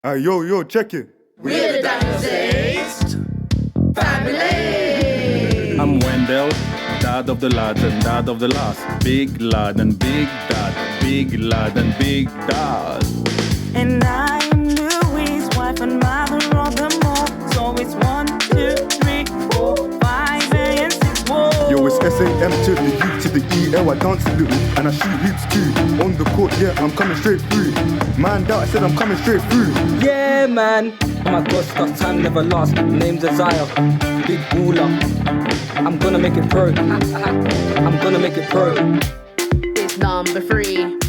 Yo, check it. We're the Daniels family. I'm Wendell, dad of the lad and dad of the last. Big lad and big dad, big lad and big dad. And I'm Louis, wife and mother of them all. So it's 1, 2, 3, 4, 5, and 6. Whoa. Yo, it's SAM to the U to the EL. I dance a little and I shoot hoops too. On the court, yeah, I'm coming straight through. Man out, I said I'm coming straight through. Yeah, man. Oh my God, stuff time never lasts. Name's Desire, big baller. I'm gonna make it pro. I'm gonna make it pro. It's number 3,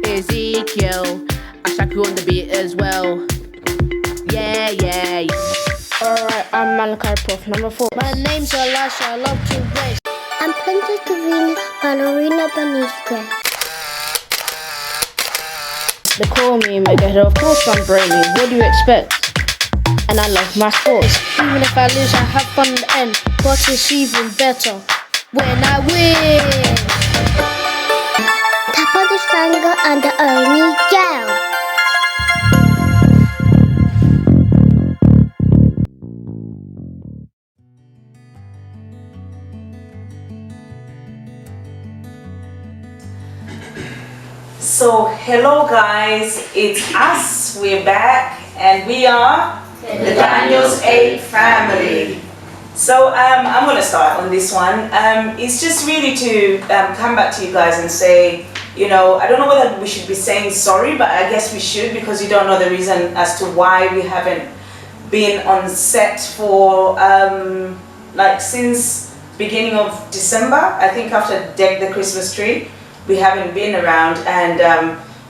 Ezekiel. I shack you on the beat as well. Yeah. Alright, I'm Malachi Prof, number 4. My name's Elisha, I love to race. I'm Princess Davina, ballerina Benisque. They call me Mega, of course I'm brainy. What do you expect? And I love my sports. Even if I lose, I have fun in the end. But it's even better when I win. Top of the finger and the only gel. So, hello guys, it's us, we're back, and we are the Daniels 8 family. So, I'm going to start on this one. It's just really to come back to you guys and say, you know, I don't know whether we should be saying sorry, but I guess we should, because you don't know the reason as to why we haven't been on set for, like, since beginning of December, I think after Dec the Christmas tree. We haven't been around, and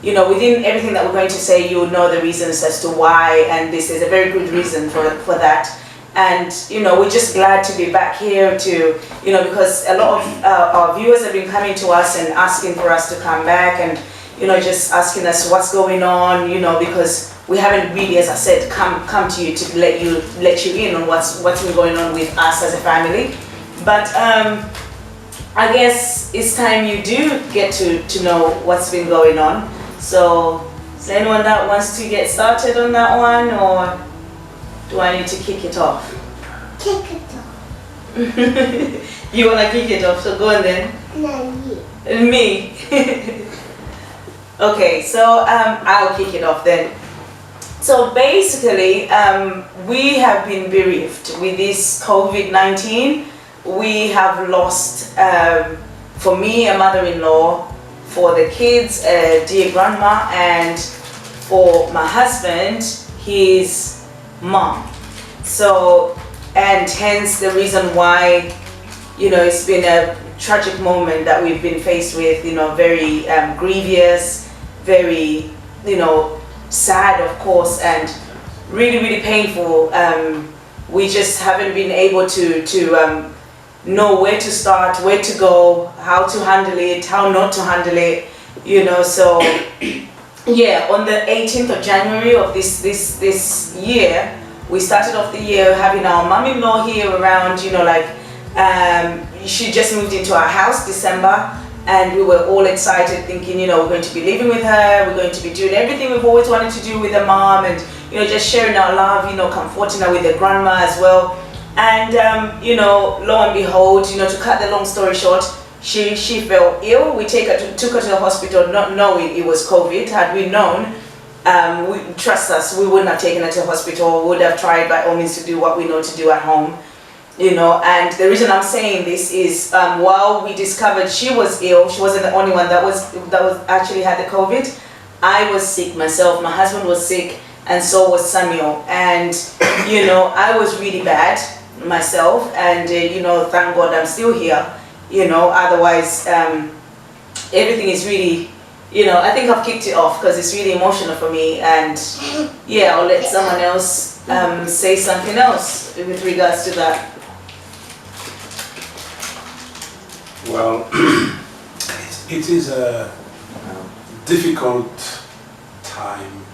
you know, within everything that we're going to say, you will know the reasons as to why, and this is a very good reason for that. And you know, we're just glad to be back here to, you know, because a lot of our viewers have been coming to us and asking for us to come back, and you know, just asking us what's going on, you know, because we haven't really, as I said, come to you to let you in on what's been going on with us as a family. But I guess it's time you do get to know what's been going on. So, is there anyone that wants to get started on that one, or do I need to kick it off? Kick it off. You want to kick it off, so go on then. No, you. And me. Okay, so I'll kick it off then. So basically, we have been bereaved with this COVID-19. We have lost, for me, a mother-in-law, for the kids, a dear grandma, and for my husband, his mom. So, and hence the reason why, you know, it's been a tragic moment that we've been faced with, you know, very grievous, very, you know, sad, of course, and really painful. We just haven't been able to know where to start, where to go, how to handle it, how not to handle it, you know. So yeah, on the 18th of January of this year, we started off the year having our mom-in-law here around, you know, like she just moved into our house December, and we were all excited thinking, you know, we're going to be living with her, we're going to be doing everything we've always wanted to do with the mom, and you know, just sharing our love, you know, comforting her with the grandma as well. And you know, lo and behold, you know, to cut the long story short, she fell ill. We took her to the hospital, not knowing it was COVID. Had we known, trust us, we wouldn't have taken her to the hospital. We would have tried by all means to do what we know to do at home, you know. And the reason I'm saying this is, while we discovered she was ill, she wasn't the only one that was actually had the COVID. I was sick myself. My husband was sick, and so was Samuel. And you know, I was really bad myself, and you know, thank God I'm still here, you know. Otherwise everything is really, you know, I think I've kicked it off because it's really emotional for me, and yeah, I'll let someone else say something else with regards to that. Well, it is a difficult time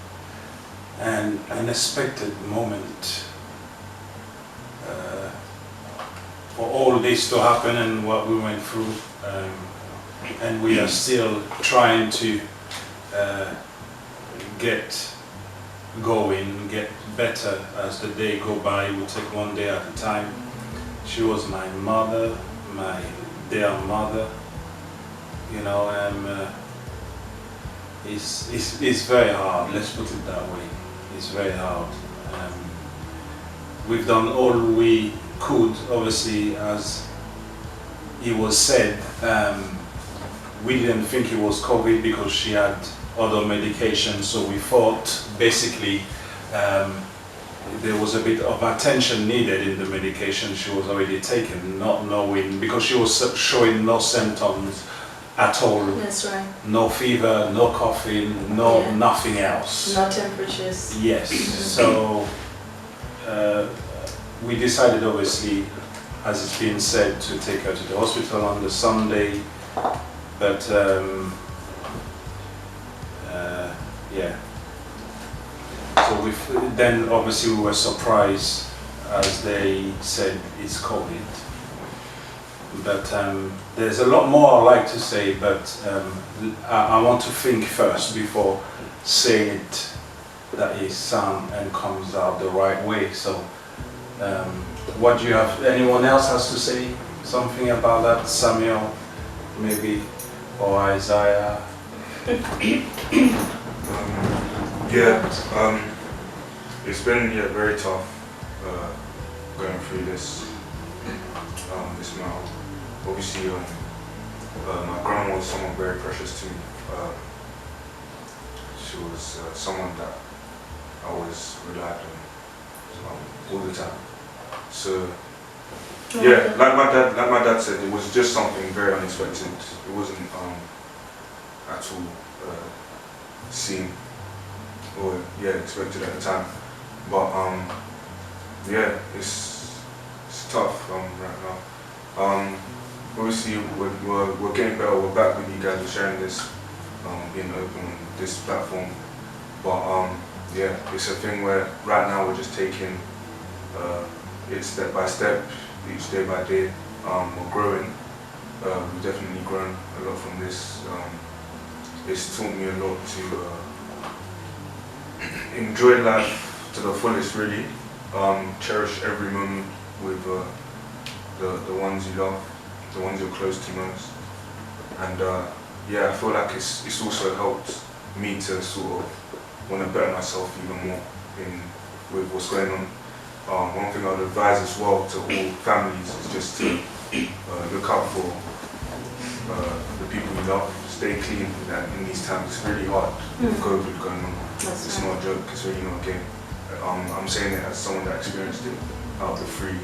and unexpected moment for all this to happen and what we went through, and we are still trying to get going, get better as the day go by. We take one day at a time. She was my mother, my dear mother, you know, and it's very hard, let's put it that way. It's very hard. We've done all we could, obviously, as it was said. We didn't think it was COVID because she had other medication, so we thought basically there was a bit of attention needed in the medication she was already taking, not knowing, because she was showing no symptoms at all. That's right. No fever, no coughing, nothing else. No temperatures. Yes. So we decided, obviously, as it's been said, to take her to the hospital on the Sunday, but yeah. So then obviously we were surprised as they said it's COVID. But there's a lot more I'd like to say, but I want to think first before saying it that it sounds and comes out the right way. So what do you have, anyone else has to say something about that? Samuel, maybe, or Isaiah? It's been very tough going through this now. Obviously, my grandma was someone very precious to me. She was someone that I always relied on all the time. So yeah, like my dad said, it was just something very unexpected. It wasn't at all seen or expected at the time. But it's tough right now. Obviously we're getting better. We're back with you guys. We're sharing this, being open on this platform. But it's a thing where right now we're just taking it step by step, each day by day. We're growing. We've definitely grown a lot from this. It's taught me a lot to enjoy life to the fullest, really. Cherish every moment with the ones you love, the ones you're close to most. And I feel like it's also helped me to sort of want to better myself even more with what's going on. One thing I would advise as well to all families is just to look out for the people you love. Stay clean in these times. It's really hard with COVID going on. It's not a joke, it's really not a game. I'm saying it as someone that experienced it out of the three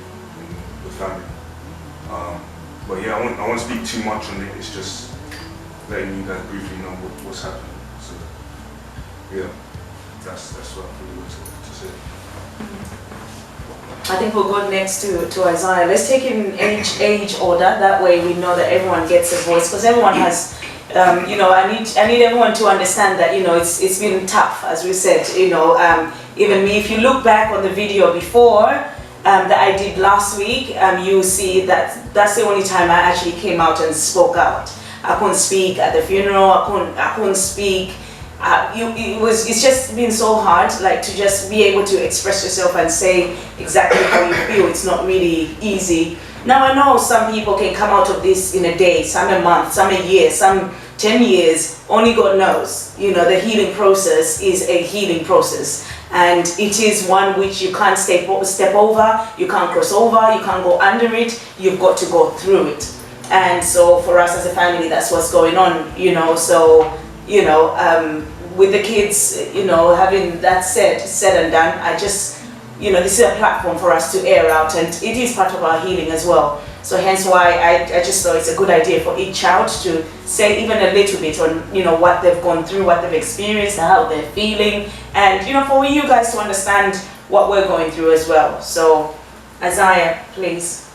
with family. But I won't speak too much on it. It's just letting you guys briefly know what's happening. So that's what I really want to say. I think we'll go next to Isaiah. Let's take in age order. That way we know that everyone gets a voice, because everyone has. I need everyone to understand that it's been tough, as we said. Even me, if you look back on the video before that I did last week, you see that that's the only time I actually came out and spoke out. I couldn't speak at the funeral. I couldn't speak. It's just been so hard, like, to just be able to express yourself and say exactly how you feel. It's not really easy. Now I know some people can come out of this in a day, some a month, some a year, some 10 years, only God knows. The healing process is a healing process. And it is one which you can't step over, you can't cross over, you can't go under it, you've got to go through it. And so for us as a family, that's what's going on, with the kids, having that said and done, I just, this is a platform for us to air out, and it is part of our healing as well. So hence why I just thought it's a good idea for each child to say even a little bit on, what they've gone through, what they've experienced, how they're feeling, and, for you guys to understand what we're going through as well. So, Isaiah, please.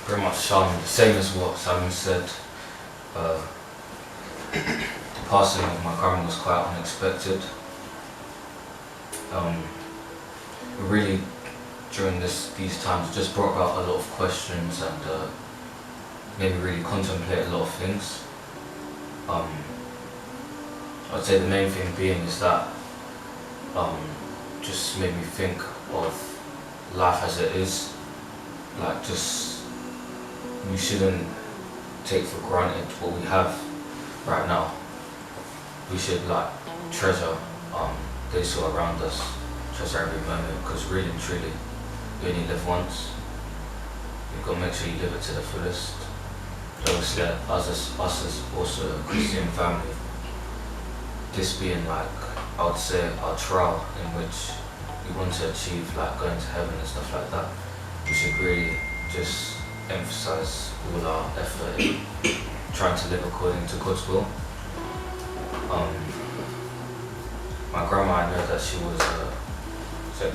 Pretty much the same as what Simon said. The passing of my grandma was quite unexpected. Really, during these times, just brought about a lot of questions and made me really contemplate a lot of things. I'd say the main thing being is that just made me think of life as it is. Like, just, we shouldn't take for granted what we have right now. We should like treasure those who are around us, treasure every moment, because really and truly, you only live once. You've got to make sure you live it to the fullest. Obviously, us as also a Christian family, this being like, I would say, our trial in which we want to achieve, like going to heaven and stuff like that, we should really just emphasize all our effort in trying to live according to God's will. My grandma, I know that she was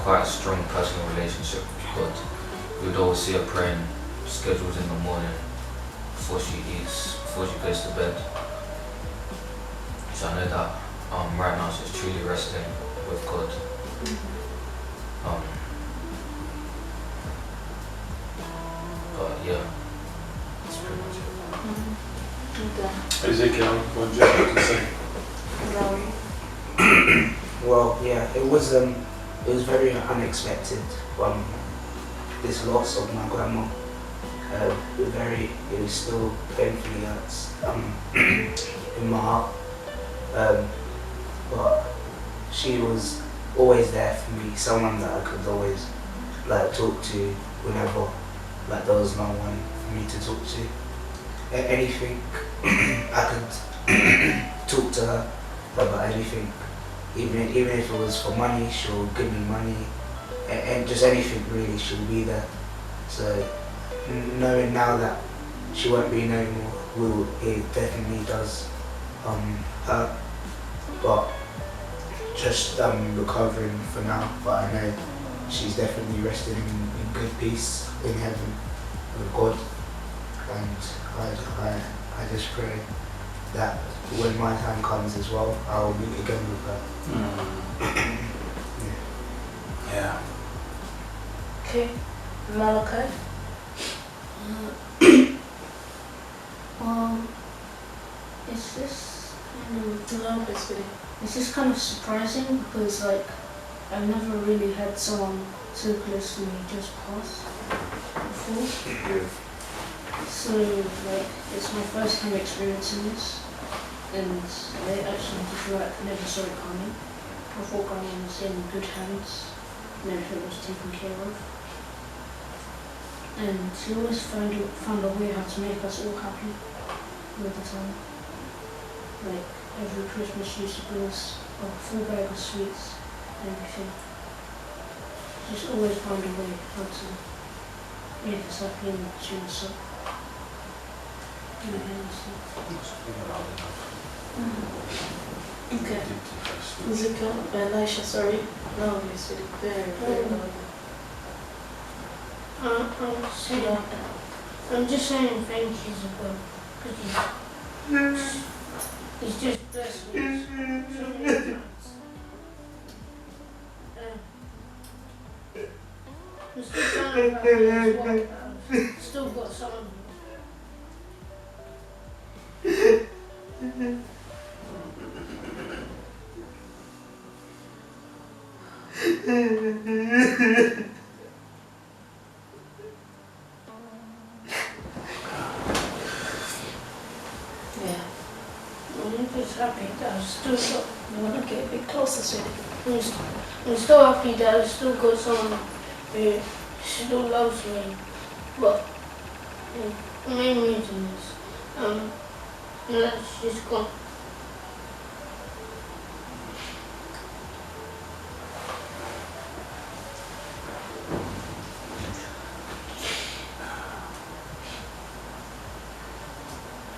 quite a strong personal relationship with God. We would always see her praying, scheduled in the morning, before she eats, before she goes to bed. So I know that right now she's truly resting with God. But yeah, that's pretty much it. Ezekiel, what do you have to say? Well, yeah, it was very unexpected. This loss of my grandma. It was still painfully hurts in my heart. But she was always there for me, someone that I could always like talk to whenever like there was no one for me to talk to. Anything I could talk to her about anything, even if it was for money, she'll give me money, and just anything really, she'll be there. So knowing now that she won't be no more, it definitely does hurt, but just recovering for now. But I know she's definitely resting in good peace in heaven with God, and I just pray that when my time comes as well, I'll meet again with her. Yeah. Okay, Malachi. It's just kind of surprising because like I've never really had someone so close to me just pass before. So like it's my first time experiencing this, and I actually just like never saw it coming. I thought I was in good hands and everything was taken care of. And she always found a way how to make us all happy all the time. Like every Christmas she used to bring us a full bag of sweets and everything. Just always found a way how to make us happy and cheer us up. Okay. Ezekiel, Elisha, sorry. No, you said it very, very loud. I'm just saying thank you, Isabel, because he's just blessed me so many times. I'm still down about it as well, but I've still got someone. I'm just happy that I've still got. You want to get a bit closer, sweetie? I'm still happy that I've still got someone who still loves me. But the main reason is that she's gone.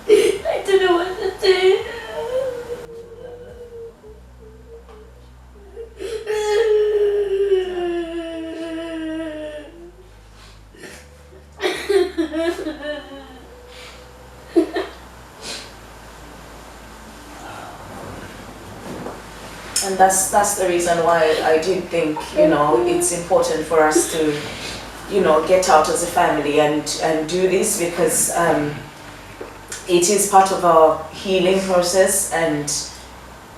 I don't know what to do. And that's the reason why I did think, it's important for us to, get out as a family and do this, because it is part of our healing process, and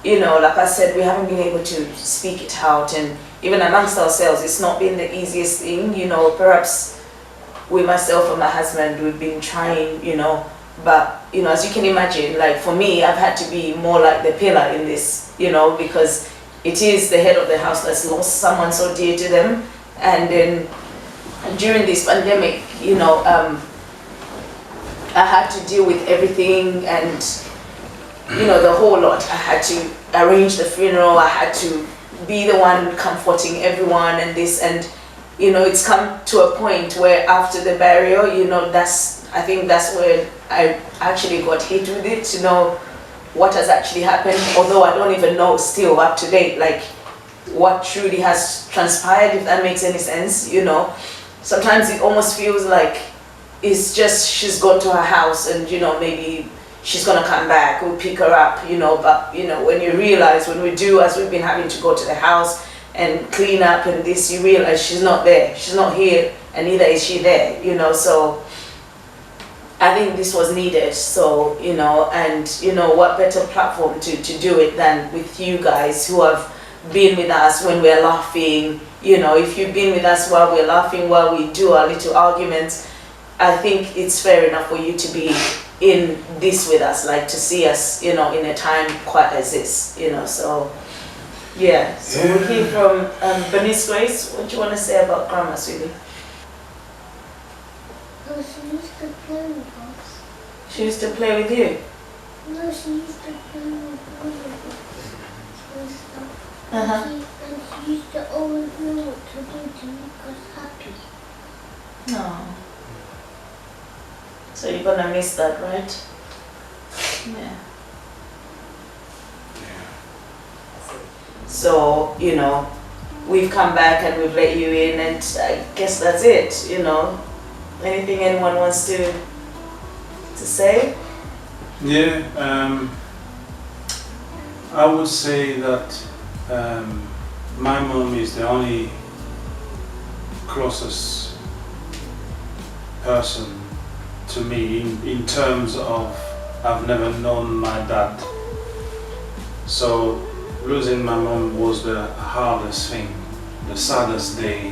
you know, like I said, we haven't been able to speak it out, and even amongst ourselves, it's not been the easiest thing, you know. Perhaps with myself and my husband, we've been trying, you know, but, you know, as you can imagine, like for me, I've had to be more like the pillar in this, you know, because it is the head of the house that's lost someone so dear to them. And then during this pandemic, you know, I had to deal with everything, and, you know, the whole lot. I had to arrange the funeral, I had to be the one comforting everyone and this, and, you know, it's come to a point where after the burial, you know, I think that's where I actually got hit with it, to know what has actually happened, although I don't even know still up to date, like what truly has transpired, if that makes any sense, you know. Sometimes it almost feels like it's just she's gone to her house and, you know, maybe she's gonna come back, we'll pick her up, you know, but, you know, when you realize, when we do, as we've been having to go to the house and clean up and this, you realize she's not there, she's not here, and neither is she there, you know. So I think this was needed. So, you know, and, you know, what better platform to do it than with you guys who have been with us when we're laughing. You know, if you've been with us while we're laughing, while we do our little arguments, I think it's fair enough for you to be in this with us, like to see us, you know, in a time quite as this, you know. So yeah, so we'll hear from Bernice Grace. What do you want to say about Grandma, sweetie? Oh, she used to play with us. She used to play with you? No, she used to play with all of us and stuff. Uh-huh. And she used to always know what to do to make us happy. No. So you're gonna miss that, right? Yeah. So, you know, we've come back and we've let you in, and I guess that's it, you know. Anything anyone wants to say? Yeah, I would say that my mom is the only closest person to me in terms of I've never known my dad. So losing my mom was the hardest thing, the saddest day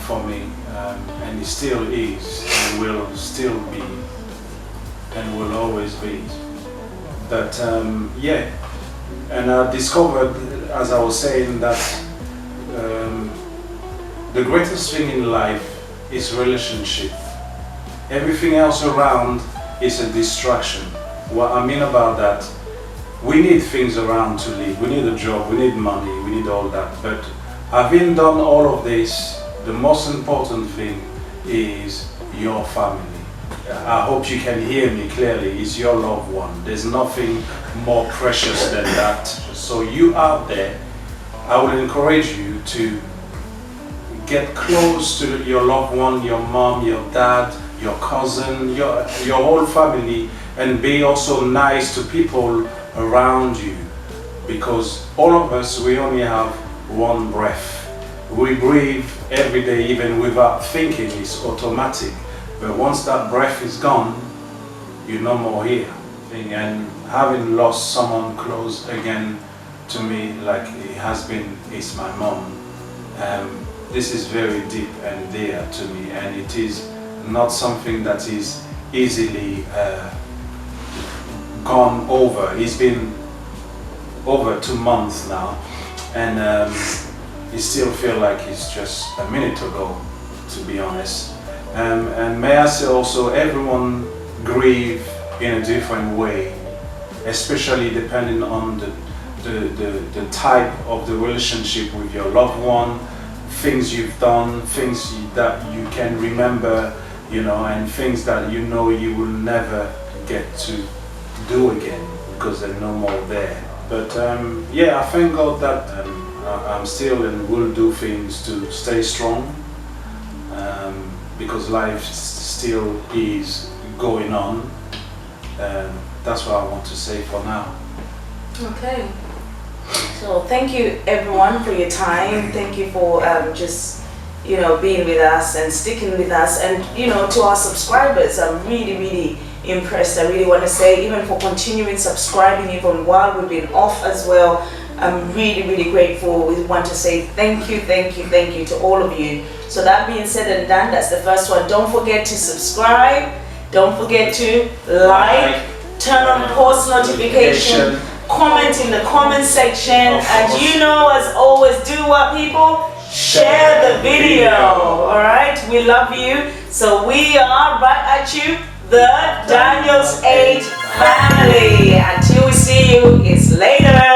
for me, and it still is, and will still be, and will always be. But yeah, and I discovered, as I was saying, that the greatest thing in life is relationship. Everything else around is a distraction. What I mean about that, we need things around to live. We need a job, we need money, we need all that. But having done all of this, the most important thing is your family. I hope you can hear me clearly. It's your loved one. There's nothing more precious than that. So you out there, I would encourage you to get close to your loved one, your mom, your dad, your cousin, your whole family, and be also nice to people around you, because all of us, we only have one breath. We breathe every day, even without thinking. It's automatic. But once that breath is gone, you're no more here. And having lost someone close again to me, like it has been, is my mom. This is very deep and dear to me, and it is not something that is easily gone over. It's been over 2 months now, and it still feel like it's just a minute ago, to be honest. And may I say also, everyone grieve in a different way, especially depending on the type of the relationship with your loved one, things you've done, things that you can remember, you know, and things that you know you will never get to do again because they're no more there. But yeah, I thank God that I'm still and will do things to stay strong, because life still is going on. That's what I want to say for now. Okay. So thank you everyone for your time. Thank you for just, you know, being with us and sticking with us, and, you know, to our subscribers, I'm really impressed. I really want to say, even for continuing subscribing even while we've been off as well. I'm really, really grateful. We want to say thank you to all of you. So that being said and done, that's the first one. Don't forget to subscribe. Don't forget to like, turn on post notification, comment in the comment section, and you know, as always, do what, people? Share the video. Alright, we love you. So we are right at you, the Daniel's 8 family. Until we see you, it's later.